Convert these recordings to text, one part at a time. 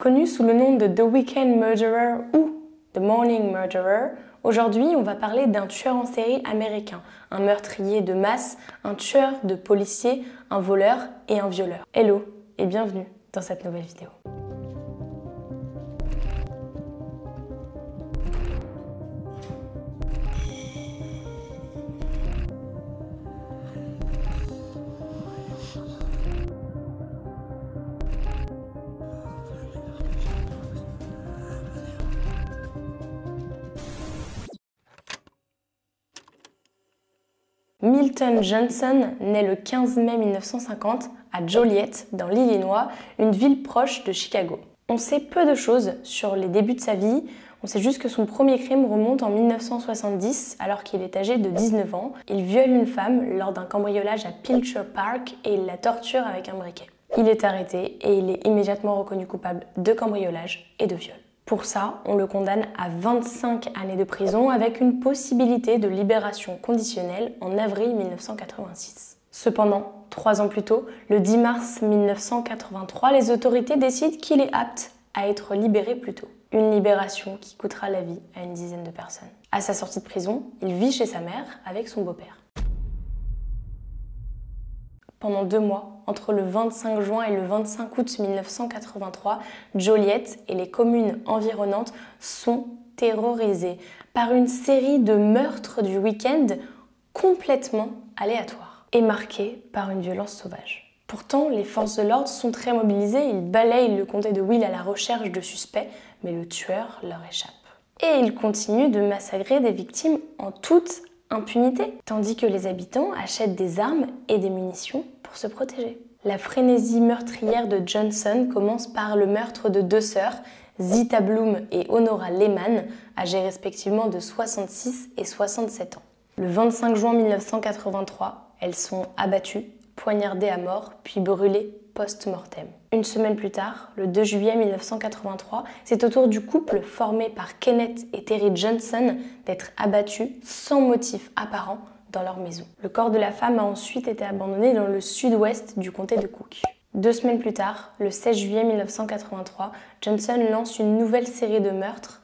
Connu sous le nom de The Weekend Murderer ou The Morning Murderer, aujourd'hui on va parler d'un tueur en série américain, un meurtrier de masse, un tueur de policiers, un voleur et un violeur. Hello et bienvenue dans cette nouvelle vidéo. Milton Johnson naît le 15 mai 1950 à Joliet, dans l'Illinois, une ville proche de Chicago. On sait peu de choses sur les débuts de sa vie, on sait juste que son premier crime remonte en 1970 alors qu'il est âgé de 19 ans. Il viole une femme lors d'un cambriolage à Pilcher Park et il la torture avec un briquet. Il est arrêté et il est immédiatement reconnu coupable de cambriolage et de viol. Pour ça, on le condamne à 25 années de prison avec une possibilité de libération conditionnelle en avril 1986. Cependant, 3 ans plus tôt, le 10 mars 1983, les autorités décident qu'il est apte à être libéré plus tôt. Une libération qui coûtera la vie à une dizaine de personnes. À sa sortie de prison, il vit chez sa mère avec son beau-père. Pendant 2 mois, entre le 25 juin et le 25 août 1983, Joliet et les communes environnantes sont terrorisées par une série de meurtres du week-end complètement aléatoires et marqués par une violence sauvage. Pourtant, les forces de l'ordre sont très mobilisées, ils balayent le comté de Will à la recherche de suspects, mais le tueur leur échappe. Et ils continuent de massacrer des victimes en toute impunité, tandis que les habitants achètent des armes et des munitions pour se protéger. La frénésie meurtrière de Johnson commence par le meurtre de 2 sœurs, Zita Bloom et Honora Lehman, âgées respectivement de 66 et 67 ans. Le 25 juin 1983, elles sont abattues, poignardées à mort, puis brûlées post-mortem. Une semaine plus tard, le 2 juillet 1983, c'est au tour du couple formé par Kenneth et Terry Johnson d'être abattus sans motif apparent dans leur maison. Le corps de la femme a ensuite été abandonné dans le sud-ouest du comté de Cook. 2 semaines plus tard, le 16 juillet 1983, Johnson lance une nouvelle série de meurtres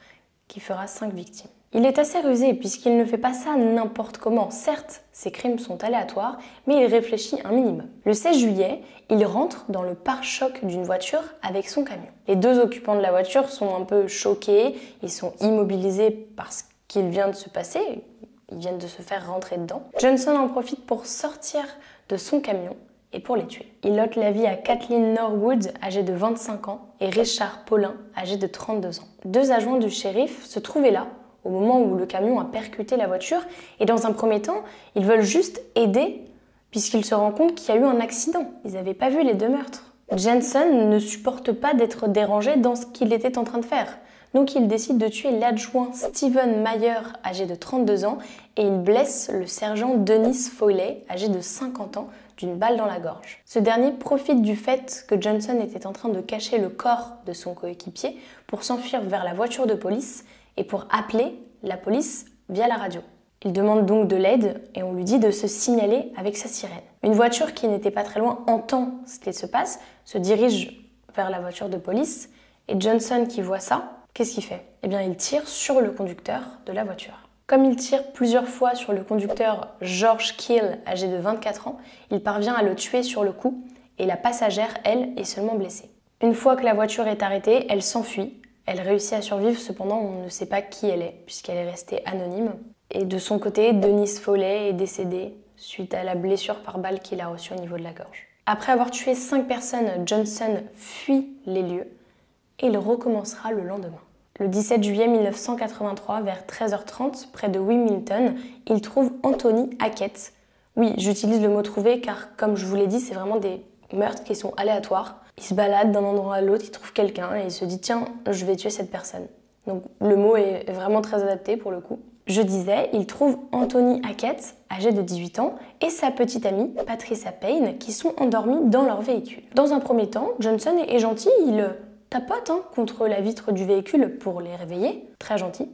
qui fera 5 victimes. Il est assez rusé puisqu'il ne fait pas ça n'importe comment. Certes, ses crimes sont aléatoires, mais il réfléchit un minimum. Le 16 juillet, il rentre dans le pare-choc d'une voiture avec son camion. Les 2 occupants de la voiture sont un peu choqués, ils sont immobilisés par ce qu'il vient de se passer, ils viennent de se faire rentrer dedans. Johnson en profite pour sortir de son camion et pour les tuer. Il ôte la vie à Kathleen Norwood, âgée de 25 ans, et Richard Paulin, âgé de 32 ans. 2 adjoints du shérif se trouvaient là au moment où le camion a percuté la voiture, et dans un premier temps, ils veulent juste aider puisqu'ils se rendent compte qu'il y a eu un accident. Ils n'avaient pas vu les 2 meurtres. Johnson ne supporte pas d'être dérangé dans ce qu'il était en train de faire. Donc il décide de tuer l'adjoint Stephen Mayer, âgé de 32 ans, et il blesse le sergent Dennis Foley, âgé de 50 ans, d'une balle dans la gorge. Ce dernier profite du fait que Johnson était en train de cacher le corps de son coéquipier pour s'enfuir vers la voiture de police et pour appeler la police via la radio. Il demande donc de l'aide et on lui dit de se signaler avec sa sirène. Une voiture qui n'était pas très loin entend ce qu'il se passe, se dirige vers la voiture de police et Johnson qui voit ça, qu'est-ce qu'il fait? Eh bien il tire sur le conducteur de la voiture. Comme il tire plusieurs fois sur le conducteur George Keel, âgé de 24 ans, il parvient à le tuer sur le coup et la passagère, elle, est seulement blessée. Une fois que la voiture est arrêtée, elle s'enfuit. Elle réussit à survivre, cependant on ne sait pas qui elle est, puisqu'elle est restée anonyme. Et de son côté, Dennis Foley est décédé suite à la blessure par balle qu'il a reçue au niveau de la gorge. Après avoir tué 5 personnes, Johnson fuit les lieux et il recommencera le lendemain. Le 17 juillet 1983, vers 13h30, près de Wilmington, il trouve Anthony Hackett. Oui, j'utilise le mot « trouver » car, comme je vous l'ai dit, c'est vraiment des meurtres qui sont aléatoires. Il se balade d'un endroit à l'autre, il trouve quelqu'un et il se dit « tiens, je vais tuer cette personne ». Donc le mot est vraiment très adapté pour le coup. Je disais, il trouve Anthony Hackett, âgé de 18 ans, et sa petite amie, Patricia Payne, qui sont endormis dans leur véhicule. Dans un premier temps, Johnson est gentil, il tapote contre la vitre du véhicule pour les réveiller, très gentil.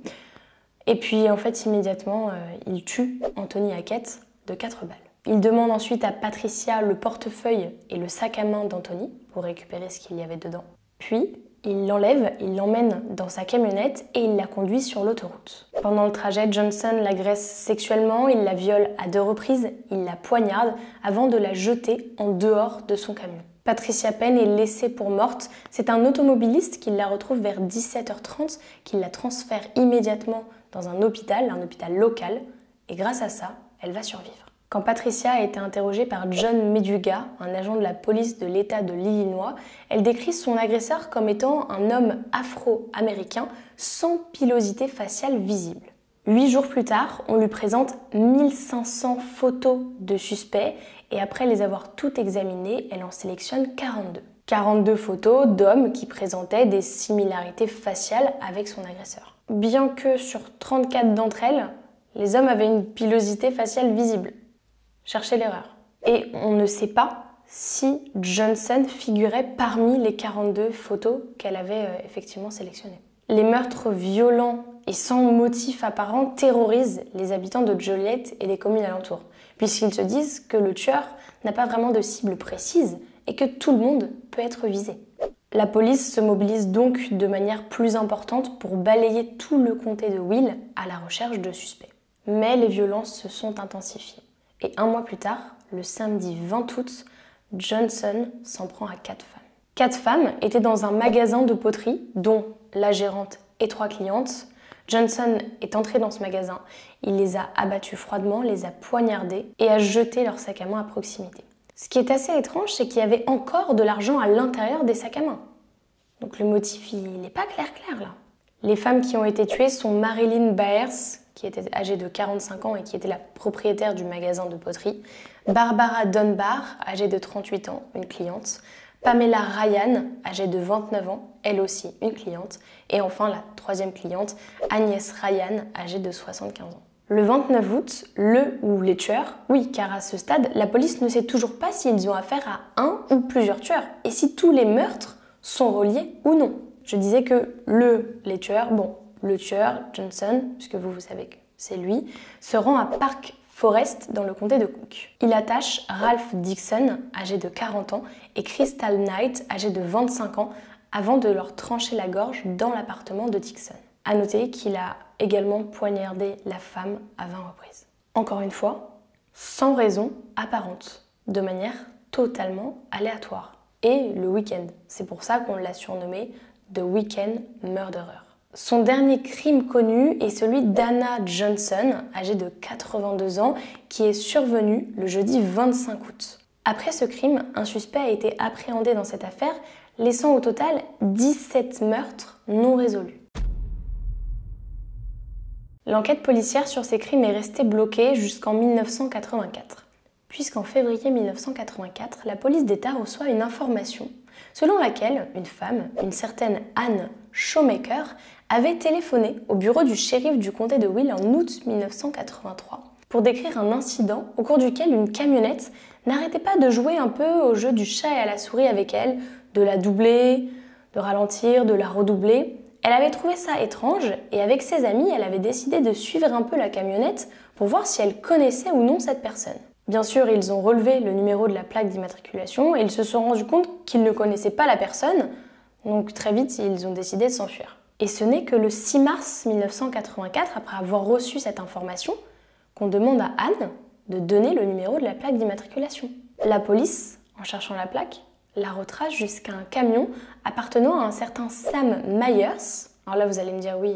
Et puis en fait, immédiatement, il tue Anthony Hackett de 4 balles. Il demande ensuite à Patricia le portefeuille et le sac à main d'Anthony pour récupérer ce qu'il y avait dedans. Puis, il l'enlève, il l'emmène dans sa camionnette et il la conduit sur l'autoroute. Pendant le trajet, Johnson l'agresse sexuellement, il la viole à 2 reprises, il la poignarde avant de la jeter en dehors de son camion. Patricia Penn est laissée pour morte. C'est un automobiliste qui la retrouve vers 17h30, qui la transfère immédiatement dans un hôpital local, et grâce à ça, elle va survivre. Quand Patricia a été interrogée par John Meduga, un agent de la police de l'État de l'Illinois, elle décrit son agresseur comme étant un homme afro-américain sans pilosité faciale visible. 8 jours plus tard, on lui présente 1500 photos de suspects et après les avoir toutes examinées, elle en sélectionne 42. 42 photos d'hommes qui présentaient des similarités faciales avec son agresseur. Bien que sur 34 d'entre elles, les hommes avaient une pilosité faciale visible. Cherchez l'erreur. Et on ne sait pas si Johnson figurait parmi les 42 photos qu'elle avait effectivement sélectionnées. Les meurtres violents et sans motif apparent terrorisent les habitants de Joliet et des communes alentours, puisqu'ils se disent que le tueur n'a pas vraiment de cible précise et que tout le monde peut être visé. La police se mobilise donc de manière plus importante pour balayer tout le comté de Will à la recherche de suspects. Mais les violences se sont intensifiées. Et 1 mois plus tard, le samedi 20 août, Johnson s'en prend à 4 femmes. 4 femmes étaient dans un magasin de poterie, dont la gérante et 3 clientes. Johnson est entré dans ce magasin, il les a abattues froidement, les a poignardées et a jeté leur sac à main à proximité. Ce qui est assez étrange, c'est qu'il y avait encore de l'argent à l'intérieur des sacs à main. Donc le motif, il n'est pas clair là. Les femmes qui ont été tuées sont Marilyn Byers, qui était âgée de 45 ans et qui était la propriétaire du magasin de poterie, Barbara Dunbar, âgée de 38 ans, une cliente, Pamela Ryan, âgée de 29 ans, elle aussi une cliente, et enfin la 3e cliente, Agnès Ryan, âgée de 75 ans. Le 29 août, le ou les tueurs, oui, car à ce stade, la police ne sait toujours pas s'ils ont affaire à un ou plusieurs tueurs, et si tous les meurtres sont reliés ou non. Je disais que les tueurs, le tueur, Johnson, puisque vous savez que c'est lui, se rend à Park Forest dans le comté de Cook. Il attache Ralph Dixon, âgé de 40 ans, et Crystal Knight, âgé de 25 ans, avant de leur trancher la gorge dans l'appartement de Dixon. À noter qu'il a également poignardé la femme à 20 reprises. Encore une fois, sans raison apparente, de manière totalement aléatoire. Et le week-end, c'est pour ça qu'on l'a surnommé The Weekend Murderer. Son dernier crime connu est celui d'Anna Johnson, âgée de 82 ans, qui est survenu le jeudi 25 août. Après ce crime, un suspect a été appréhendé dans cette affaire, laissant au total 17 meurtres non résolus. L'enquête policière sur ces crimes est restée bloquée jusqu'en 1984, puisqu'en février 1984, la police d'État reçoit une information selon laquelle une femme, une certaine Anne Shoemaker, avait téléphoné au bureau du shérif du comté de Will en août 1983 pour décrire un incident au cours duquel une camionnette n'arrêtait pas de jouer un peu au jeu du chat et à la souris avec elle, de la doubler, de ralentir, de la redoubler. Elle avait trouvé ça étrange et avec ses amis, elle avait décidé de suivre un peu la camionnette pour voir si elle connaissait ou non cette personne. Bien sûr, ils ont relevé le numéro de la plaque d'immatriculation et ils se sont rendus compte qu'ils ne connaissaient pas la personne, donc très vite, ils ont décidé de s'enfuir. Et ce n'est que le 6 mars 1984, après avoir reçu cette information, qu'on demande à Anne de donner le numéro de la plaque d'immatriculation. La police, en cherchant la plaque, la retrace jusqu'à un camion appartenant à un certain Sam Myers. Alors là, vous allez me dire, oui,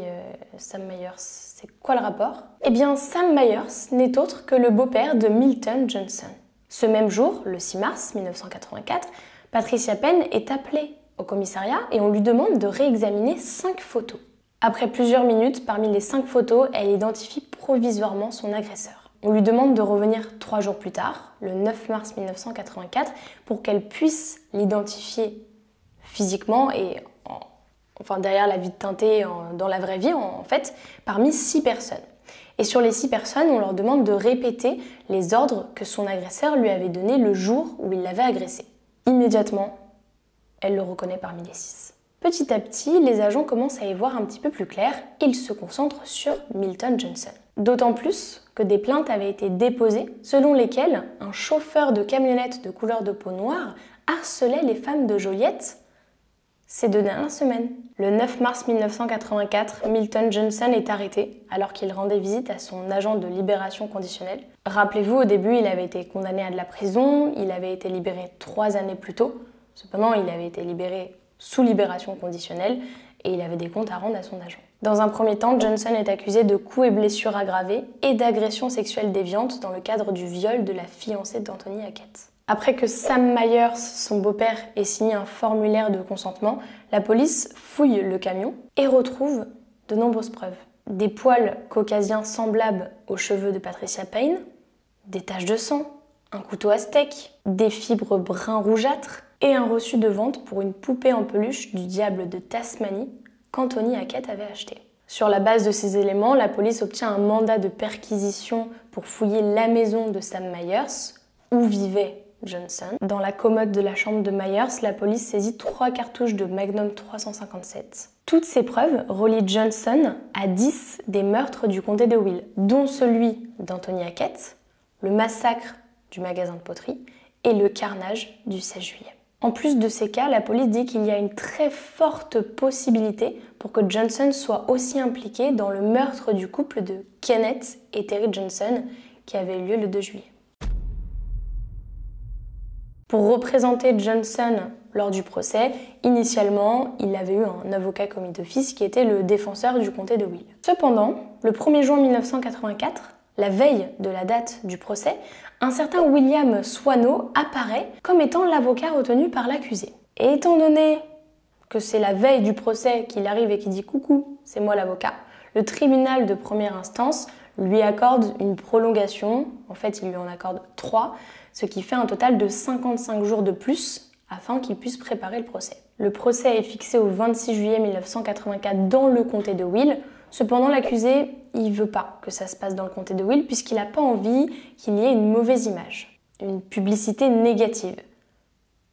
Sam Myers, c'est quoi le rapport? Eh bien, Sam Myers n'est autre que le beau-père de Milton Johnson. Ce même jour, le 6 mars 1984, Patricia Penn est appelée au commissariat et on lui demande de réexaminer 5 photos. Après plusieurs minutes, parmi les 5 photos, elle identifie provisoirement son agresseur. On lui demande de revenir 3 jours plus tard, le 9 mars 1984, pour qu'elle puisse l'identifier physiquement et derrière la vitre teintée dans la vraie vie, en fait, parmi 6 personnes. Et sur les 6 personnes, on leur demande de répéter les ordres que son agresseur lui avait donnés le jour où il l'avait agressée. Immédiatement, elle le reconnaît parmi les 6. Petit à petit, les agents commencent à y voir un petit peu plus clair et ils se concentrent sur Milton Johnson. D'autant plus que des plaintes avaient été déposées selon lesquelles un chauffeur de camionnette de couleur de peau noire harcelait les femmes de Joliet, ces 2 dernières semaines. Le 9 mars 1984, Milton Johnson est arrêté alors qu'il rendait visite à son agent de libération conditionnelle. Rappelez-vous, au début, il avait été condamné à de la prison, il avait été libéré 3 années plus tôt. Cependant, il avait été libéré sous libération conditionnelle et il avait des comptes à rendre à son agent. Dans un premier temps, Johnson est accusé de coups et blessures aggravés et d'agression sexuelle déviante dans le cadre du viol de la fiancée d'Anthony Hackett. Après que Sam Myers, son beau-père, ait signé un formulaire de consentement, la police fouille le camion et retrouve de nombreuses preuves. Des poils caucasiens semblables aux cheveux de Patricia Payne, des taches de sang, un couteau à steak, des fibres brun rougeâtres et un reçu de vente pour une poupée en peluche du diable de Tasmanie qu'Anthony Hackett avait acheté. Sur la base de ces éléments, la police obtient un mandat de perquisition pour fouiller la maison de Sam Myers, où vivait Johnson. Dans la commode de la chambre de Myers, la police saisit 3 cartouches de Magnum 357. Toutes ces preuves relient Johnson à 10 des meurtres du comté de Will, dont celui d'Anthony Hackett, le massacre du magasin de poterie et le carnage du 16 juillet. En plus de ces cas, la police dit qu'il y a une très forte possibilité pour que Johnson soit aussi impliqué dans le meurtre du couple de Kenneth et Terry Johnson qui avait eu lieu le 2 juillet. Pour représenter Johnson lors du procès, initialement, il avait eu un avocat commis d'office qui était le défenseur du comté de Will. Cependant, le 1er juin 1984, la veille de la date du procès, un certain William Swano apparaît comme étant l'avocat retenu par l'accusé. Et étant donné que c'est la veille du procès qu'il arrive et qu'il dit « Coucou, c'est moi l'avocat », le tribunal de première instance lui accorde une prolongation, en fait il lui en accorde 3, ce qui fait un total de 55 jours de plus afin qu'il puisse préparer le procès. Le procès est fixé au 26 juillet 1984 dans le comté de Will. Cependant, l'accusé, il veut pas que ça se passe dans le comté de Will puisqu'il n'a pas envie qu'il y ait une mauvaise image, une publicité négative.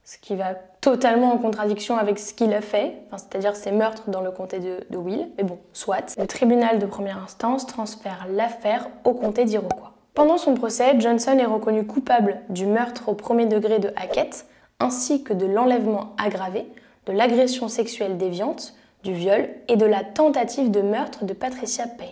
Ce qui va totalement en contradiction avec ce qu'il a fait, c'est-à-dire ses meurtres dans le comté de Will. Mais bon, soit. Le tribunal de première instance transfère l'affaire au comté d'Iroquois. Pendant son procès, Johnson est reconnu coupable du meurtre au premier degré de Hackett, ainsi que de l'enlèvement aggravé, de l'agression sexuelle déviante, du viol et de la tentative de meurtre de Patricia Payne.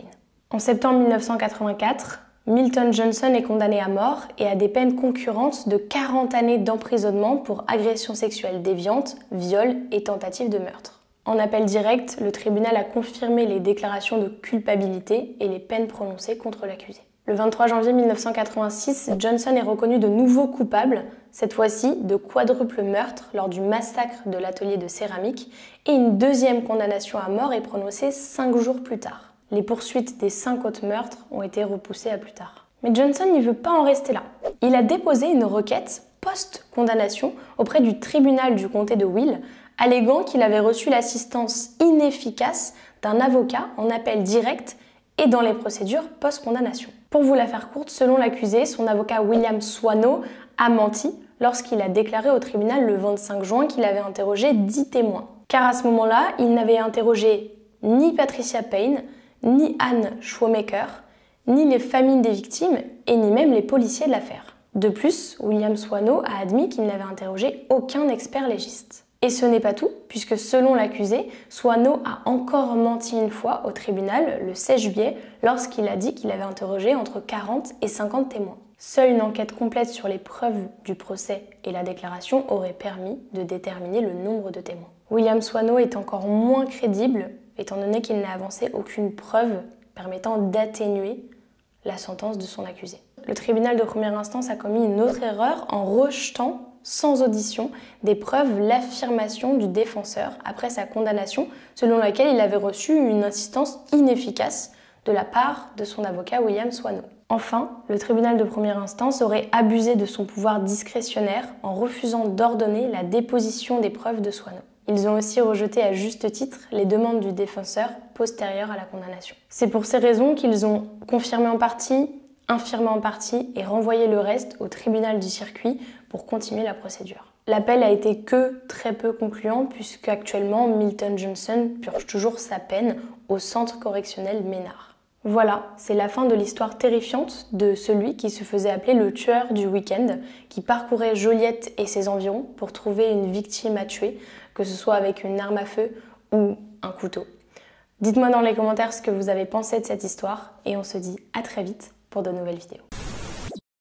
En septembre 1984, Milton Johnson est condamné à mort et à des peines concurrentes de 40 années d'emprisonnement pour agression sexuelle déviante, viol et tentative de meurtre. En appel direct, le tribunal a confirmé les déclarations de culpabilité et les peines prononcées contre l'accusé. Le 23 janvier 1986, Johnson est reconnu de nouveau coupable, cette fois-ci de quadruple meurtre lors du massacre de l'atelier de céramique, et une deuxième condamnation à mort est prononcée 5 jours plus tard. Les poursuites des 5 autres meurtres ont été repoussées à plus tard. Mais Johnson ne veut pas en rester là. Il a déposé une requête post-condamnation auprès du tribunal du comté de Will, alléguant qu'il avait reçu l'assistance inefficace d'un avocat en appel direct et dans les procédures post-condamnation. Pour vous la faire courte, selon l'accusé, son avocat William Swano a menti lorsqu'il a déclaré au tribunal le 25 juin qu'il avait interrogé 10 témoins. Car à ce moment-là, il n'avait interrogé ni Patricia Payne, ni Anne Schwomaker, ni les familles des victimes et ni même les policiers de l'affaire. De plus, William Swano a admis qu'il n'avait interrogé aucun expert légiste. Et ce n'est pas tout, puisque selon l'accusé, Swano a encore menti une fois au tribunal le 16 juillet lorsqu'il a dit qu'il avait interrogé entre 40 et 50 témoins. Seule une enquête complète sur les preuves du procès et la déclaration aurait permis de déterminer le nombre de témoins. William Swano est encore moins crédible, étant donné qu'il n'a avancé aucune preuve permettant d'atténuer la sentence de son accusé. Le tribunal de première instance a commis une autre erreur en rejetant sans audition des preuves l'affirmation du défenseur après sa condamnation selon laquelle il avait reçu une insistance inefficace de la part de son avocat William Swano. Enfin, le tribunal de première instance aurait abusé de son pouvoir discrétionnaire en refusant d'ordonner la déposition des preuves de Swano. Ils ont aussi rejeté à juste titre les demandes du défenseur postérieures à la condamnation. C'est pour ces raisons qu'ils ont confirmé en partie, infirmé en partie et renvoyé le reste au tribunal du circuit pour continuer la procédure. L'appel a été que très peu concluant puisque actuellement Milton Johnson purge toujours sa peine au centre correctionnel Ménard. Voilà, c'est la fin de l'histoire terrifiante de celui qui se faisait appeler le tueur du week-end, qui parcourait Joliette et ses environs pour trouver une victime à tuer, que ce soit avec une arme à feu ou un couteau. Dites-moi dans les commentaires ce que vous avez pensé de cette histoire et on se dit à très vite pour de nouvelles vidéos.